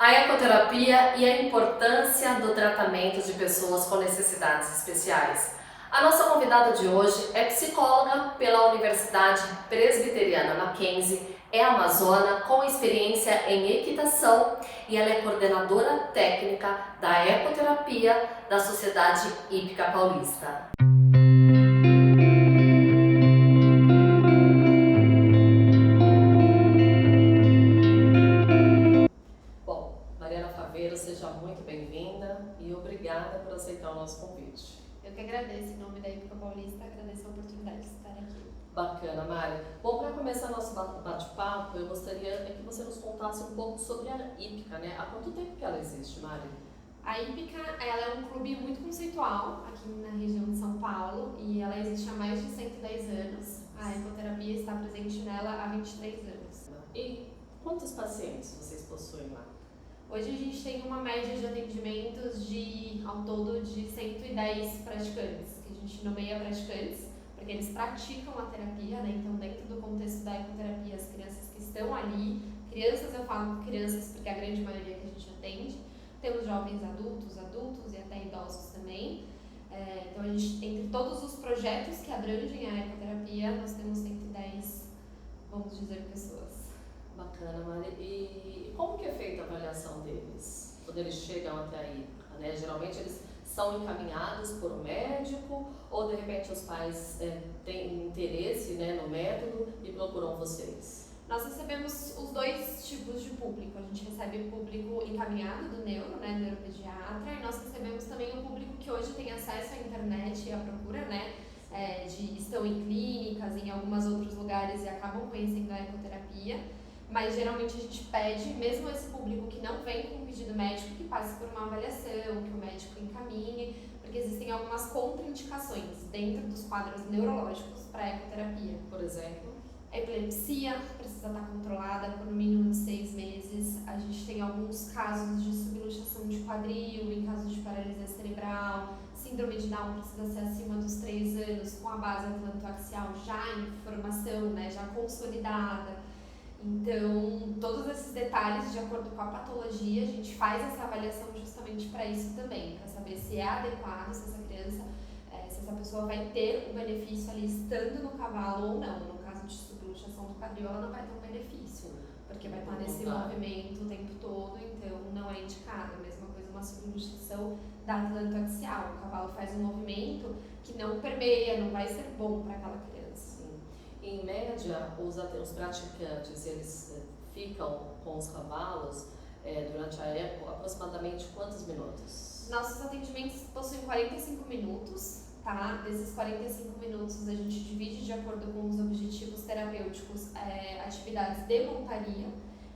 A ecoterapia e a importância do tratamento de pessoas com necessidades especiais. A nossa convidada de hoje é psicóloga pela Universidade Presbiteriana Mackenzie, é amazona com experiência em equitação e ela é coordenadora técnica da ecoterapia da Sociedade Hípica Paulista. Mariana Faveiro, seja muito bem-vinda e obrigada por aceitar o nosso convite. Eu que agradeço, em nome da Hípica Paulista, agradeço a oportunidade de estar aqui. Bacana, Mari. Bom, para começar nosso bate-papo, eu gostaria que você nos contasse um pouco sobre a Hípica, né? Há quanto tempo que ela existe, Mari? A Hípica, ela é um clube muito conceitual aqui na região de São Paulo e ela existe há mais de 110 anos. A ecoterapia está presente nela há 23 anos. E quantos pacientes vocês possuem lá? Hoje a gente tem uma média de atendimentos ao todo de 110 praticantes, que a gente nomeia praticantes, porque eles praticam a terapia, né? Então, dentro do contexto da ecoterapia, as crianças que estão ali, crianças, eu falo crianças porque é a grande maioria que a gente atende, temos jovens adultos e até idosos também. Então, a gente, entre todos os projetos que abrangem a ecoterapia, nós temos 110, vamos dizer, pessoas. Bacana, Mari. E como que é feita a avaliação deles? Quando eles chegam até a Hípica, né? Geralmente eles são encaminhados por um médico ou de repente os pais têm interesse, né, no método e procuram vocês? Nós recebemos os dois tipos de público. A gente recebe o público encaminhado do neuro, né, neuropediatra, e nós recebemos também o público que hoje tem acesso à internet e à procura, né, estão em clínicas, em alguns outros lugares e acabam conhecendo a ecoterapia. Mas geralmente a gente pede, mesmo esse público que não vem com pedido médico, que passe por uma avaliação, que o médico encaminhe, porque existem algumas contraindicações dentro dos quadros neurológicos para a ecoterapia. Por exemplo, a epilepsia precisa estar controlada por no mínimo de 6 meses. A gente tem alguns casos de subluxação de quadril, em casos de paralisia cerebral. Síndrome de Down precisa ser acima dos 3 anos, com a base atlantoaxial já em formação, né, já consolidada. Então, todos esses detalhes, de acordo com a patologia, a gente faz essa avaliação justamente para isso também, para saber se é adequado, se essa criança, se essa pessoa vai ter o benefício ali estando no cavalo ou não. No caso de subluxação do quadril, ela não vai ter um benefício, porque vai estar nesse movimento o tempo todo, então não é indicado. A mesma coisa uma subluxação da atlantoaxial. O cavalo faz um movimento que não permeia, não vai ser bom para aquela criança. Em média, os praticantes, eles ficam com os cavalos durante a eco aproximadamente quantos minutos? Nossos atendimentos possuem 45 minutos, tá? Desses 45 minutos a gente divide de acordo com os objetivos terapêuticos, atividades de montaria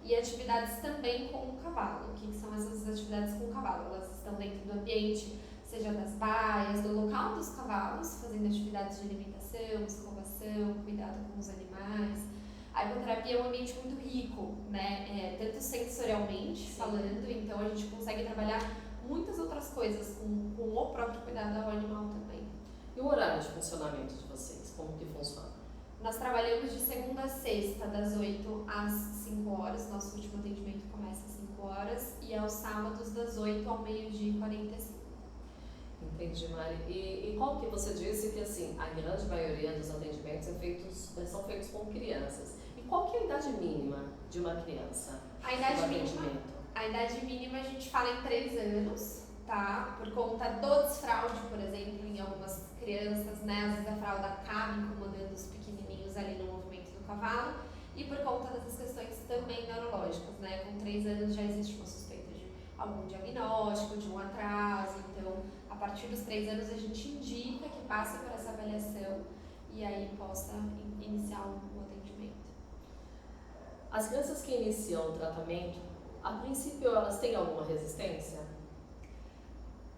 e atividades também com o cavalo. O que são essas atividades com o cavalo? Elas estão dentro do ambiente, seja das baias, do local dos cavalos, fazendo atividades de alimentação, escovação, cuidado com os animais. A ecoterapia é um ambiente muito rico, né? Tanto sensorialmente falando, então a gente consegue trabalhar muitas outras coisas com o próprio cuidado ao animal também. E o horário de funcionamento de vocês, como que funciona? Nós trabalhamos de segunda a sexta, das 8 às 5 horas, nosso último atendimento começa às 5 horas, e aos sábados das 8 ao meio-dia e 45. Entendi, Mari. E qual que você disse que assim, a grande maioria dos atendimentos são feitos com crianças. E qual que é a idade mínima de uma criança? A idade mínima a gente fala em 3 anos, tá? Por conta do desfraude, por exemplo, em algumas crianças, né? Às vezes a fralda acaba incomodando os pequenininhos ali no movimento do cavalo. E por conta dessas questões também neurológicas, né? Com 3 anos já existe uma suspeita de algum diagnóstico, de um atraso. Então, a partir dos 3 anos a gente indica que passe por essa avaliação e aí possa iniciar o atendimento. As crianças que iniciam o tratamento, a princípio elas têm alguma resistência?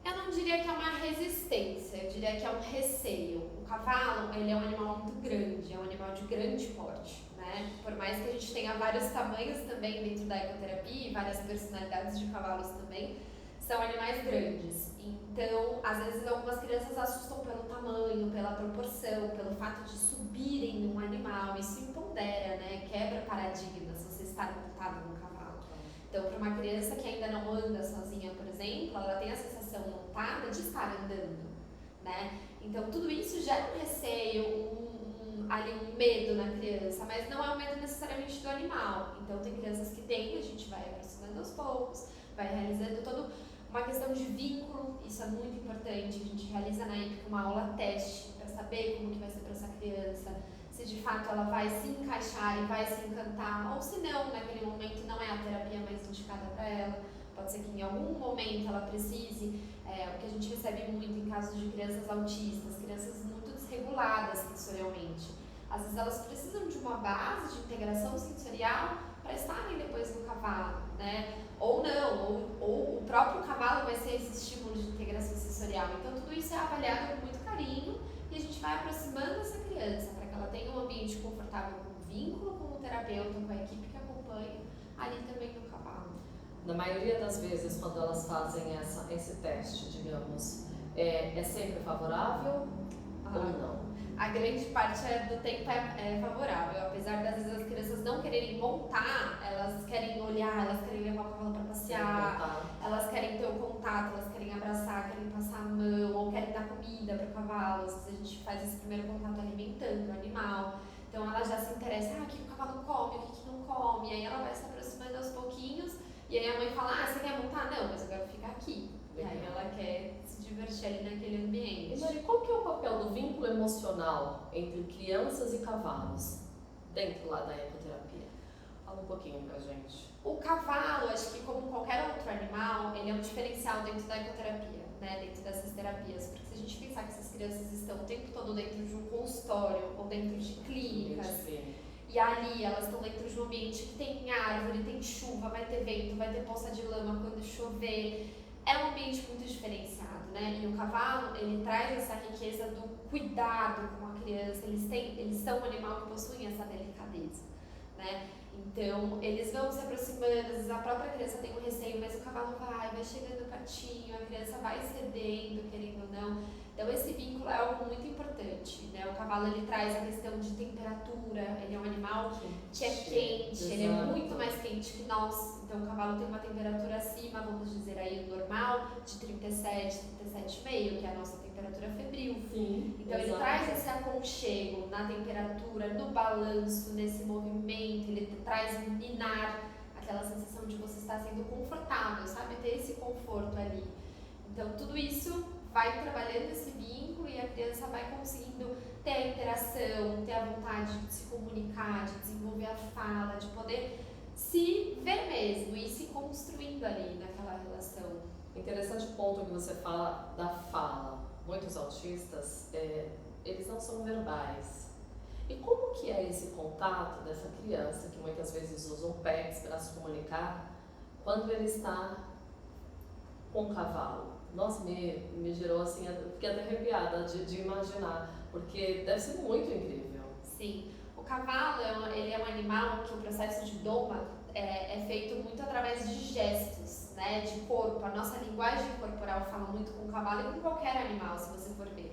Eu não diria que é uma resistência, eu diria que é um receio. O cavalo, ele é um animal muito grande, é um animal de grande porte, né? Por mais que a gente tenha vários tamanhos também dentro da ecoterapia e várias personalidades de cavalos também, são animais grandes. Então, às vezes algumas crianças assustam pelo tamanho, pela proporção, pelo fato de subirem num animal. Isso empodera, né? Quebra paradigmas, você estar montado num cavalo. Então, para uma criança que ainda cansada de estar andando, né? Então tudo isso gera um receio, ali um medo na criança, mas não é um medo necessariamente do animal. Então tem crianças que têm, a gente vai aproximando aos poucos, vai realizando toda uma questão de vínculo, isso é muito importante. A gente realiza na hípica uma aula teste para saber como que vai ser para essa criança, se de fato ela vai se encaixar e vai se encantar, ou se não, naquele momento não é a terapia mais indicada para ela. Pode ser que em algum momento ela precise, o que a gente recebe muito em casos de crianças autistas, crianças muito desreguladas sensorialmente. Às vezes elas precisam de uma base de integração sensorial para estarem depois no cavalo, né? Ou não, ou o próprio cavalo vai ser esse estímulo de integração sensorial. Então tudo isso é avaliado com muito carinho e a gente vai aproximando essa criança para que ela tenha um ambiente confortável com o vínculo, com o terapeuta, com a equipe que acompanha ali também no cavalo. Na maioria das vezes, quando elas fazem esse teste, digamos, é sempre favorável ou não? A grande parte do tempo é favorável, apesar das vezes as crianças não quererem montar, elas querem olhar, elas querem levar o cavalo para passear, elas querem ter o contato, elas querem abraçar, querem passar a mão, ou querem dar comida para o cavalo. Às vezes a gente faz esse primeiro contato alimentando o animal, então ela já se interessa, o que o cavalo come, o que não come, aí ela vai se aproximando aos pouquinhos, e aí a mãe fala, você quer montar? Não, mas eu quero ficar aqui. E aí ela quer se divertir ali naquele ambiente. E Mari, qual que é o papel do vínculo emocional entre crianças e cavalos dentro lá da ecoterapia? Fala um pouquinho pra gente. O cavalo, acho que como qualquer outro animal, ele é um diferencial dentro da ecoterapia, né? Dentro dessas terapias. Porque se a gente pensar que essas crianças estão o tempo todo dentro de um consultório ou dentro de clínicas, e ali elas estão dentro de um ambiente que tem árvore, tem chuva, vai ter vento, vai ter poça de lama quando chover, é um ambiente muito diferenciado, né? E o cavalo, ele traz essa riqueza do cuidado com a criança, eles são um animal que possuem essa delicadeza, né? Então, eles vão se aproximando, às vezes a própria criança tem um receio, mas o cavalo vai chegando pertinho, a criança vai cedendo, querendo ou não. Então, esse vínculo é algo muito importante, né? O cavalo, ele traz a questão de temperatura, ele é um animal que é quente, ele é muito mais quente que nós. Então, o cavalo tem uma temperatura acima, vamos dizer aí, o normal, de 37, 37,5, que é a nossa temperatura febril. Sim, então, ele traz esse aconchego na temperatura, no balanço, nesse movimento, ele traz um ninar, aquela sensação de você estar sendo confortável, sabe? Ter esse conforto ali. Então, tudo isso vai trabalhando esse vínculo e a criança vai conseguindo ter a interação, ter a vontade de se comunicar, de desenvolver a fala, de poder se ver mesmo e se construindo ali naquela relação. Interessante o ponto que você fala da fala. Muitos autistas, eles não são verbais. E como que é esse contato dessa criança, que muitas vezes usa um PECs para se comunicar, quando ele está com o cavalo? Nossa, me gerou assim, fiquei até arrepiada de imaginar, porque deve ser muito incrível. Sim, o cavalo ele é um animal que o processo de doma é feito muito através de gestos, né, de corpo. A nossa linguagem corporal fala muito com o cavalo e com qualquer animal, se você for ver.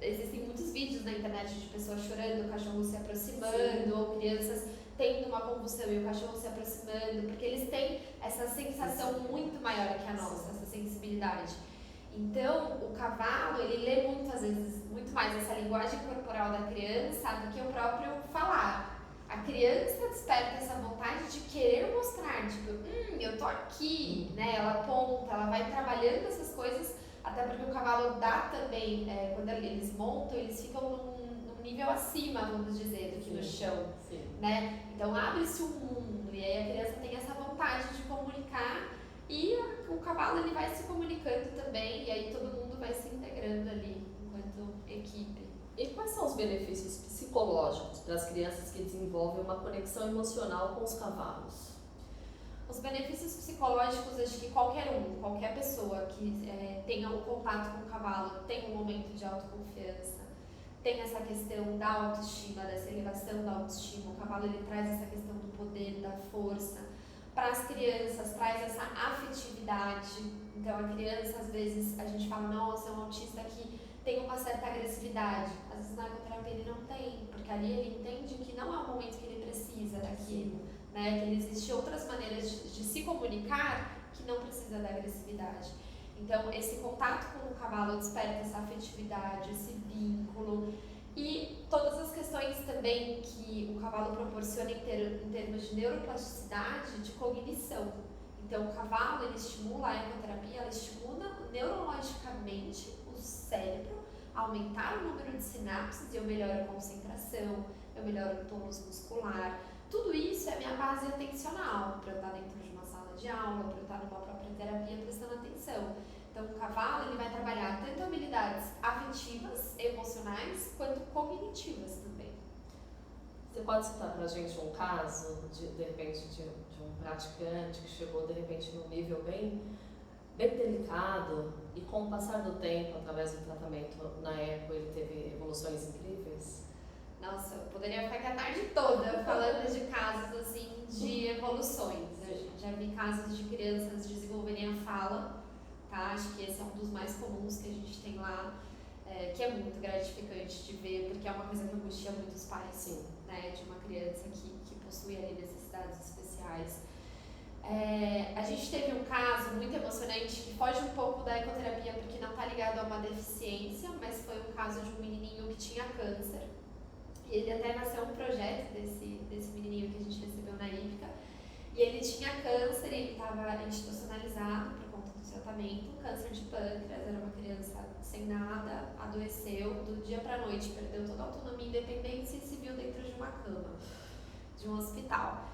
Existem muitos vídeos na internet de pessoas chorando, o cachorro se aproximando, sim, ou crianças tendo uma convulsão e o cachorro se aproximando, porque eles têm essa sensação muito maior que a nossa, essa sensibilidade. Então, o cavalo, ele lê muitas vezes muito mais essa linguagem corporal da criança do que o próprio falar. A criança desperta essa vontade de querer mostrar, tipo, eu tô aqui, né? Ela aponta, ela vai trabalhando essas coisas, até porque o cavalo dá também, quando eles montam, eles ficam num nível acima, vamos dizer, do que no chão, né? Então abre-se um mundo e aí a criança tem essa vontade de comunicar e o cavalo ele vai se comunicando também e aí todo mundo vai se integrando ali enquanto equipe. E quais são os benefícios psicológicos para as crianças que desenvolvem uma conexão emocional com os cavalos? Os benefícios psicológicos, acho que qualquer pessoa que tenha um contato com o cavalo tem um momento de autoconfiança, tem essa questão da autoestima, dessa elevação da autoestima. O cavalo ele traz essa questão do poder, da força. Para as crianças, traz essa afetividade. Então, a criança, às vezes, a gente fala, nossa, é um autista que tem uma certa agressividade. Às vezes, na ecoterapia ele não tem, porque ali ele entende que não é o momento que ele precisa daquilo, né? Que existem outras maneiras de se comunicar que não precisa da agressividade. Então, esse contato com o cavalo desperta essa afetividade, esse vínculo e todas as questões também que o cavalo proporciona em termos de neuroplasticidade, de cognição. Então, o cavalo, ele estimula, a ecoterapia, ela estimula neurologicamente o cérebro a aumentar o número de sinapses e eu melhoro a concentração, eu melhoro o tônus muscular. Tudo isso é minha base atencional, para eu estar dentro de uma sala de aula, para eu estar numa própria terapia prestando atenção. Então, o cavalo, ele vai trabalhar tanto habilidades afetivas, emocionais, quanto cognitivas também. Você pode citar pra gente um caso, de repente, de um praticante que chegou, de repente, num nível bem delicado e com o passar do tempo, através do tratamento na ECO, ele teve evoluções incríveis? Nossa, eu poderia ficar aqui a tarde toda falando de casos assim de evoluções. Eu já vi casos de crianças desenvolverem a fala, tá? Acho que esse é um dos mais comuns que a gente tem lá, que é muito gratificante de ver, porque é uma coisa que angustia muitos pais, sim, né? De uma criança que possui ali necessidades especiais. A gente teve um caso muito emocionante que foge um pouco da ecoterapia porque não está ligado a uma deficiência, mas foi um caso de um menininho que tinha câncer. E ele até nasceu um projeto desse menininho que a gente recebeu na IFCA. E ele tinha câncer, ele estava institucionalizado por conta do tratamento, câncer de pâncreas, era uma criança sem nada, adoeceu, do dia para a noite perdeu toda a autonomia e independência e se viu dentro de uma cama, de um hospital.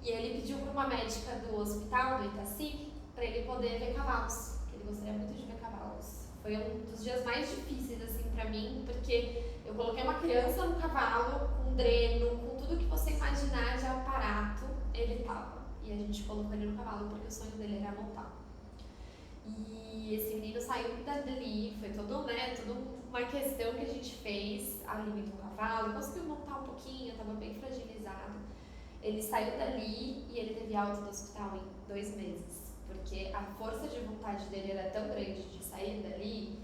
E ele pediu para uma médica do hospital, do Itaci, para ele poder ver cavalos, que ele gostaria muito de ver cavalos. Foi um dos dias mais difíceis assim para mim, porque eu coloquei uma criança no cavalo, com dreno, com tudo que você imaginar de aparato, ele tava. E a gente colocou ele no cavalo porque o sonho dele era montar. E esse menino saiu dali, foi toda uma questão que a gente fez, alimentou o cavalo, conseguiu montar um pouquinho, estava bem fragilizado. Ele saiu dali e ele teve alta do hospital em 2 meses, porque a força de vontade dele era tão grande de sair dali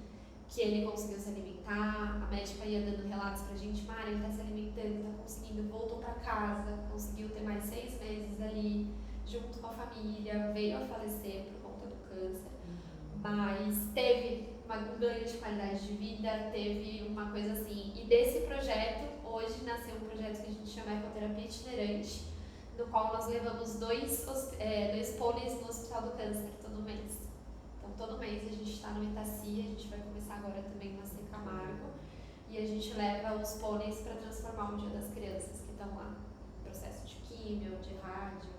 que ele conseguiu se alimentar. A médica ia dando relatos pra gente: Mari, ele tá se alimentando, tá conseguindo, voltou pra casa, conseguiu ter mais 6 meses ali, junto com a família, veio a falecer por conta do câncer, mas teve um ganho de qualidade de vida, teve uma coisa assim. E desse projeto, hoje nasceu um projeto que a gente chama Ecoterapia Itinerante, no qual nós levamos dois pôneis no Hospital do Câncer todo mês. Então, todo mês a gente está no Itaci, a gente vai começar agora também no AC Camargo, e a gente leva os pôneis para transformar o Dia das Crianças que estão lá, processo de químio, de rádio.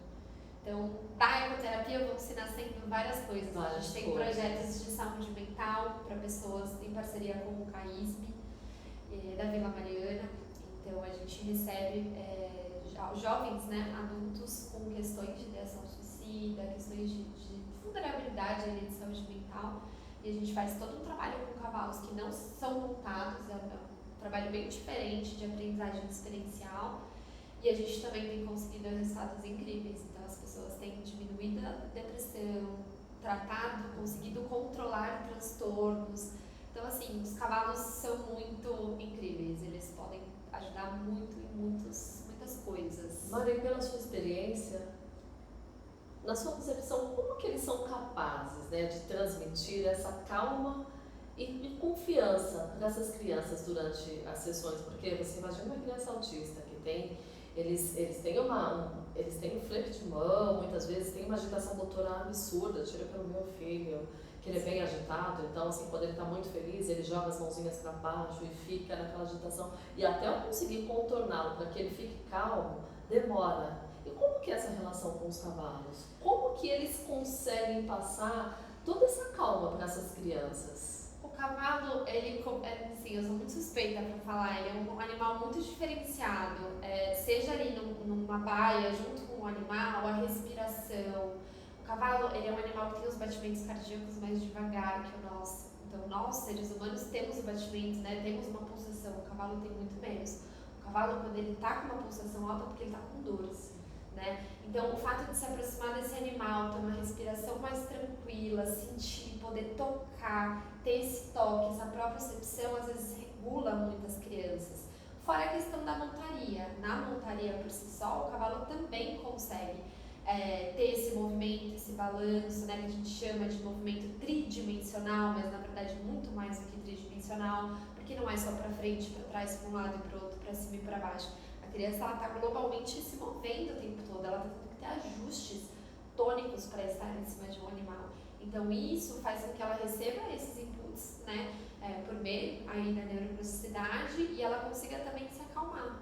Então, da ecoterapia vão se nascendo várias coisas. A gente tem projetos de saúde mental para pessoas em parceria com o CAISB, da Vila Mariana. Então, a gente recebe jovens, né, adultos com questões de ideação suicida, questões de vulnerabilidade ali de saúde mental, e a gente faz todo um trabalho com cavalos que não são montados, é um trabalho bem diferente de aprendizagem experiencial, e a gente também tem conseguido resultados incríveis. Então as pessoas têm diminuído a depressão, conseguido controlar transtornos. Então assim, os cavalos são muito incríveis, eles podem ajudar muito em muitas coisas. Mari, pela sua experiência, na sua concepção, como que eles são capazes, né, de transmitir essa calma e confiança para essas crianças durante as sessões? Porque você imagina uma criança autista que eles têm um flip de mão, muitas vezes tem uma agitação motora absurda. Tira pelo meu filho, que ele é bem agitado, então assim, quando ele está muito feliz, ele joga as mãozinhas para baixo e fica naquela agitação, e até eu conseguir contorná-lo para que ele fique calmo, demora. E como que é essa relação com os cavalos? Como que eles conseguem passar toda essa calma para essas crianças? O cavalo, ele, assim, eu sou muito suspeita para falar, ele é um animal muito diferenciado, seja ali numa baia, junto com o animal, a respiração. O cavalo, ele é um animal que tem os batimentos cardíacos mais devagar que o nosso. Então, nós, seres humanos, temos o batimento, né? Temos uma pulsação, o cavalo tem muito menos. O cavalo, quando ele está com uma pulsação alta, é porque ele está com dores, né? Então, o fato de se aproximar desse animal, ter uma respiração mais tranquila, sentir, poder tocar, ter esse toque, essa propriocepção, às vezes regula muitas crianças. Fora a questão da montaria. Na montaria por si só, o cavalo também consegue ter esse movimento, esse balanço, né, que a gente chama de movimento tridimensional, mas na verdade muito mais do que tridimensional, porque não é só para frente, para trás, para um lado e para o outro, para cima e para baixo. A criança ela está globalmente se movendo o tempo todo, ela está tendo que ter ajustes tônicos para estar em cima de um animal. Então isso faz com que ela receba esses inputs, né, por meio aí da neuroplasticidade e ela consiga também se acalmar.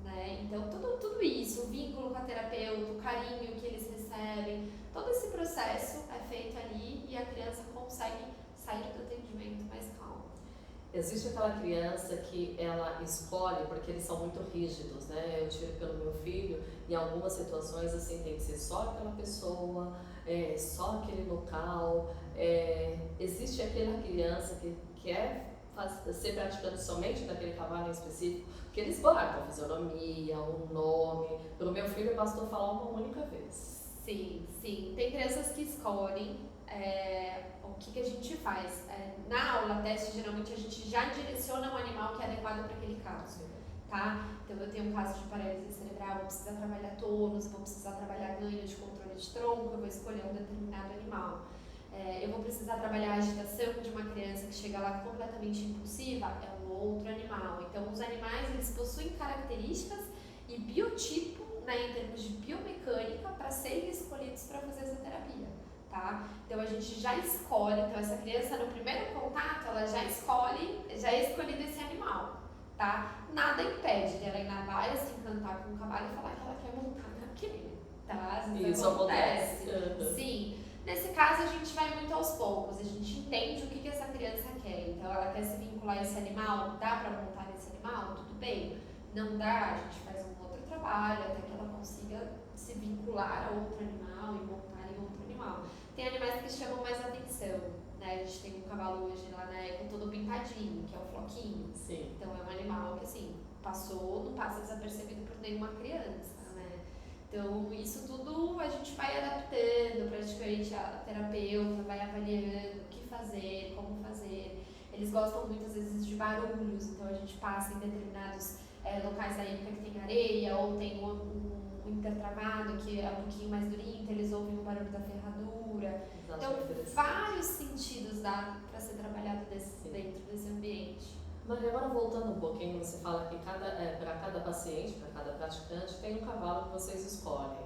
Né? Então, tudo isso, o vínculo com a terapeuta, o carinho que eles recebem, todo esse processo é feito ali e a criança consegue sair do atendimento mais calma. Existe aquela criança que ela escolhe, porque eles são muito rígidos, né? Eu tiro pelo meu filho, em algumas situações assim tem que ser só aquela pessoa, só aquele local. Existe aquela criança que quer ser praticante somente daquele cavalo em específico, porque eles guardam a fisionomia, o nome. Pelo meu filho bastou falar uma única vez. Sim, sim. Tem crianças que escolhem o que a gente faz. Na aula teste, geralmente a gente já direciona um animal que é adequado para aquele caso. Tá? Então eu tenho um caso de paralisia cerebral, vou precisar trabalhar tônus, vou precisar trabalhar ganho de controle de tronco, eu vou escolher um determinado animal. Eu vou precisar trabalhar a agitação de uma criança que chega lá completamente impulsiva, é um outro animal. Então os animais eles possuem características e biotipo, né, em termos de biomecânica para serem escolhidos para fazer essa terapia. Tá? Então a gente já escolhe, então essa criança no primeiro contato ela já é escolhido esse animal. Tá? Nada impede dela ir na baia, se encantar com o cavalo e falar que ela quer montar naquele. Tá? Às vezes isso acontece. Sim. Nesse caso, a gente vai muito aos poucos, a gente entende o que essa criança quer. Então, ela quer se vincular a esse animal, dá para montar nesse animal? Tudo bem. Não dá, a gente faz um outro trabalho até que ela consiga se vincular a outro animal e montar em outro animal. Tem animais que chamam mais atenção, né? A gente tem um cavalo hoje lá na Eco todo pintadinho, que é o Floquinho. Sim. Então, é um animal que, assim, não passa desapercebido por nenhuma criança. Então, isso tudo a gente vai adaptando, praticamente a terapeuta vai avaliando o que fazer, como fazer. Eles gostam muitas vezes de barulhos, então a gente passa em determinados locais da hípica que tem areia, ou tem um intertravado que é um pouquinho mais durinho, então eles ouvem o barulho da ferradura. Então, vários sentidos dá para ser trabalhado dentro desse ambiente. Maria, agora voltando um pouquinho, você fala que para cada paciente, para cada praticante, tem um cavalo que vocês escolhem.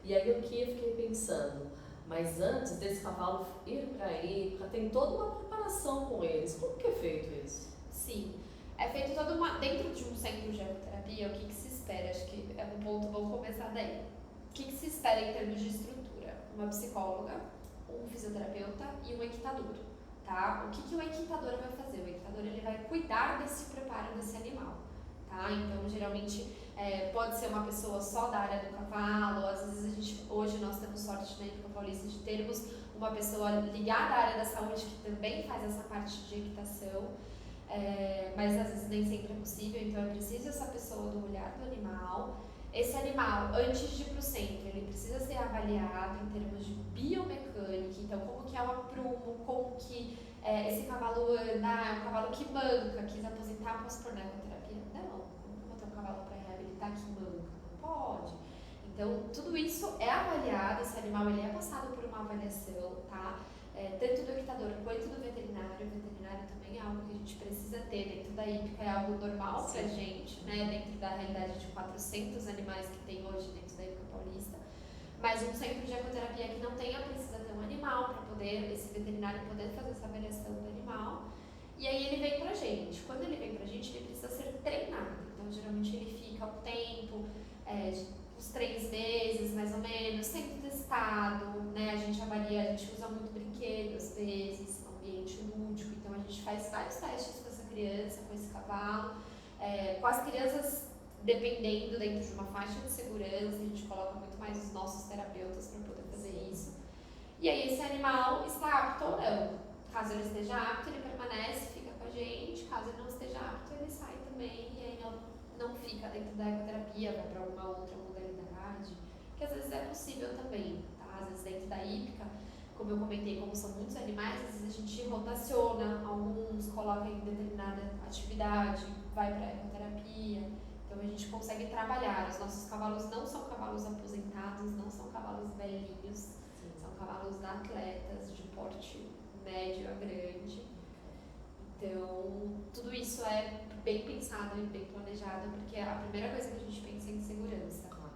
E aí o que eu fiquei pensando, mas antes desse cavalo ir para aí, tem toda uma preparação com eles. Como que é feito isso? Sim, é feito dentro de um centro de ecoterapia, o que se espera? Acho que é um ponto bom começar daí. O que se espera em termos de estrutura? Uma psicóloga, um fisioterapeuta e um equitador. Tá? O que o equitador vai fazer? O equitador ele vai cuidar desse preparo desse animal. Tá? Então, geralmente, pode ser uma pessoa só da área do cavalo, às vezes hoje nós temos sorte na Hípica Paulista de termos uma pessoa ligada à área da saúde que também faz essa parte de equitação, mas às vezes nem sempre é possível, então é preciso essa pessoa do olhar do animal. Esse animal, antes de ir para o centro, ele precisa ser avaliado em termos de biomecânica, então como que é o aprumo, como que esse cavalo anda, é um cavalo que manca, quis aposentar, posso pôr na ecoterapia? Não, como que eu vou ter um cavalo para reabilitar que manca? Não pode. Então, tudo isso é avaliado, esse animal ele é passado por uma avaliação, tá? Tanto do equitador quanto do veterinário. O veterinário também é algo que a gente precisa ter dentro da hípica, é algo normal pra gente, né? Dentro da realidade de 400 animais que tem hoje dentro da Hípica Paulista. Mas um centro de ecoterapia que não tenha precisa ter um animal para poder, esse veterinário poder fazer essa avaliação do animal. E aí ele vem pra gente. Quando ele vem pra gente, ele precisa ser treinado. Então, geralmente ele fica um tempo, uns 3 meses mais ou menos, sendo testado, né? A gente avalia, a gente usa muito brinquedo às vezes, ambiente lúdico, então a gente faz vários testes com essa criança, com esse cavalo, com as crianças dependendo dentro de uma faixa de segurança, a gente coloca muito mais os nossos terapeutas para poder fazer isso. E aí esse animal está apto ou não. Caso ele esteja apto, ele permanece, fica com a gente, caso ele não esteja apto, ele sai também e aí não fica dentro da ecoterapia, vai para alguma outra modalidade, que às vezes é possível também, tá? Às vezes dentro da hípica, como eu comentei, como são muitos animais, às vezes a gente rotaciona alguns, coloca em determinada atividade, vai para a ecoterapia. Então a gente consegue trabalhar. Os nossos cavalos não são cavalos aposentados, não são cavalos velhinhos, são cavalos atletas de porte médio a grande. Então tudo isso é bem pensado e bem planejado, porque a primeira coisa que a gente pensa é em segurança. Claro.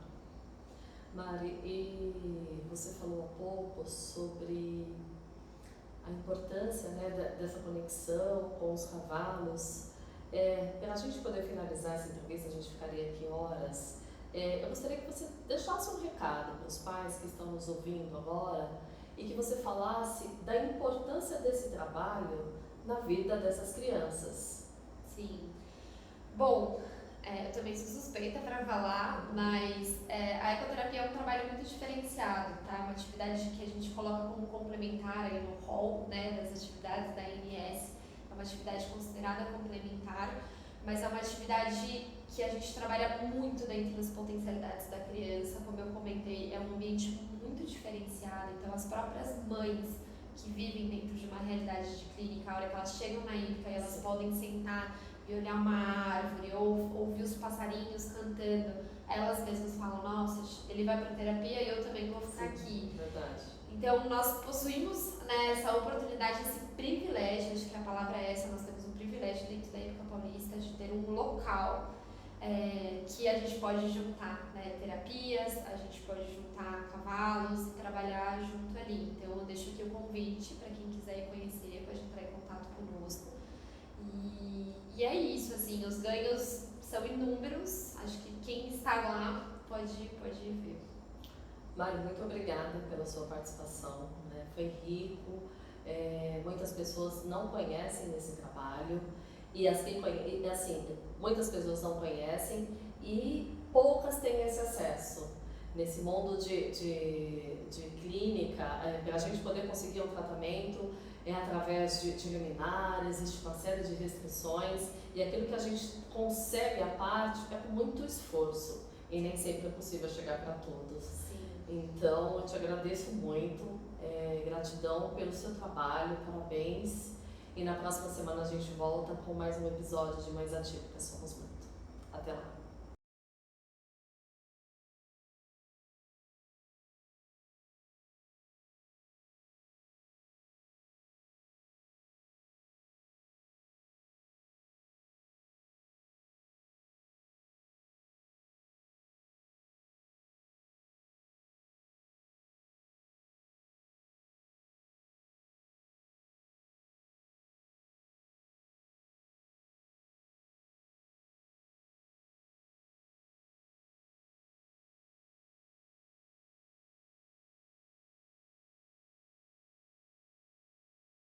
Mari, e você falou há pouco sobre a importância, né, dessa conexão com os cavalos. Para a gente poder finalizar essa entrevista, a gente ficaria aqui horas. Eu gostaria que você deixasse um recado para os pais que estão nos ouvindo agora e que você falasse da importância desse trabalho na vida dessas crianças. Sim. Bom, eu também sou suspeita para falar, mas a ecoterapia é um trabalho muito diferenciado, tá? Uma atividade que a gente coloca como complementar aí no hall, né, das atividades da ANS. É uma atividade considerada complementar, mas é uma atividade que a gente trabalha muito dentro das potencialidades da criança. Como eu comentei, é um ambiente muito diferenciado, então as próprias mães que vivem dentro de uma realidade de clínica, a hora que elas chegam na IPCA e elas podem sentar e olhar uma árvore ou ouvir os passarinhos cantando, elas mesmas falam, nossa, ele vai para terapia e eu também vou ficar aqui. Verdade. Então nós possuímos, né, essa oportunidade, esse privilégio, acho que a palavra é essa, nós temos um privilégio dentro da IPCA Paulista de ter um local que a gente pode juntar, né, terapias, a gente pode juntar cavalos e trabalhar junto ali. Então eu deixo aqui o convite para quem quiser ir conhecer, pode entrar em contato conosco. E é isso, assim, os ganhos são inúmeros, acho que quem está lá pode ver. Mari, muito obrigada pela sua participação, né? Foi rico, muitas pessoas não conhecem esse trabalho e assim, muitas pessoas não conhecem e poucas têm esse acesso. Nesse mundo de clínica, para a gente poder conseguir um tratamento através de liminares, existe uma série de restrições e aquilo que a gente consegue à parte é com muito esforço e nem sempre é possível chegar para todos. Sim. Então, eu te agradeço muito, gratidão pelo seu trabalho, parabéns. E na próxima semana a gente volta com mais um episódio de Mães Atípicas Somos Muito. Até lá!